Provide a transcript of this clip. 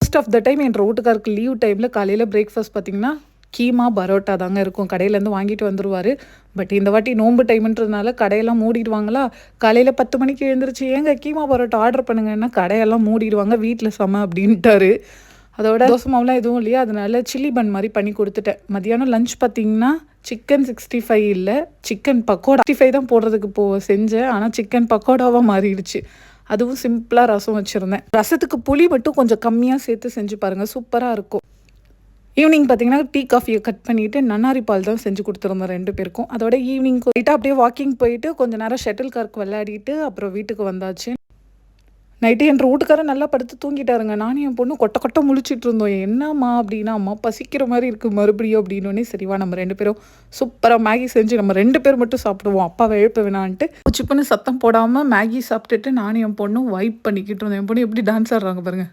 Most of the time என் வீட்டுக்காருக்கு leave டைமில் காலையில் பிரேக்ஃபாஸ்ட் பார்த்திங்கன்னா கீமா பரோட்டா தாங்க இருக்கும். கடையிலேருந்து வாங்கிட்டு வந்துடுவார். பட் இந்த வாட்டி நோன்பு டைமுன்றதுனால கடையெல்லாம் மூடிடுவாங்களா, காலையில் 10 மணிக்கு எழுந்திரிச்சு ஏங்க கீமா பரோட்டா ஆர்டர் பண்ணுங்கன்னா கடையெல்லாம் மூடிடுவாங்க, வீட்டில் செம அப்படின்ட்டாரு. அதோட தோசை மாவுலாம் எதுவும் இல்லையா, அதனால சில்லி பன் மாதிரி பண்ணி கொடுத்துட்டேன். மதியானம் லஞ்ச் பார்த்திங்கன்னா சிக்கன் 65 இல்லை, சிக்கன் பக்கோடா 65 தான் போடுறதுக்கு செஞ்சேன். ஆனால் சிக்கன் பக்கோடாவாக மாறிடுச்சு. அதுவும் சிம்பிளாக ரசம் வச்சுருந்தேன். ரசத்துக்கு புளி மட்டும் கொஞ்சம் கம்மியாக சேர்த்து செஞ்சு பாருங்கள், சூப்பராக இருக்கும். ஈவினிங் பார்த்தீங்கன்னா டீ காஃபியை கட் பண்ணிவிட்டு நன்னாரி பால் தான் செஞ்சு கொடுத்துருந்தோம் 2 பேருக்கும். அதோட ஈவினிங் போயிட்டு அப்படியே வாக்கிங் போயிட்டு கொஞ்சம் நேரம் ஷட்டில் கார்க் விளையாடிட்டு அப்புறம் வீட்டுக்கு வந்தாச்சு. நைட்டு என் வீட்டுக்காரன் நல்லா படுத்து தூங்கிட்டாருங்க. நானும் என் பொண்ணு கொட்ட கொட்ட முழிச்சிட்டு இருந்தோம். என்னம்மா அப்படின்னா, அம்மா பசிக்கிற மாதிரி இருக்குது மறுபடியும் அப்படின்னோடனே, சரிவா நம்ம 2 பேரும் சூப்பராக மேகி செஞ்சு நம்ம 2 பேர் மட்டும் சாப்பிடுவோம், அப்பாவை எழுப்ப வேணான்ட்டு சிப்புன்னு சத்தம் போடாமல் மேகி சாப்பிட்டுட்டு நானும் என் பொண்ணும் வைப் பண்ணிக்கிட்டு இருந்தோம். என் பொண்ணு எப்படி டான்ஸ் ஆடுறாங்க பாருங்கள்.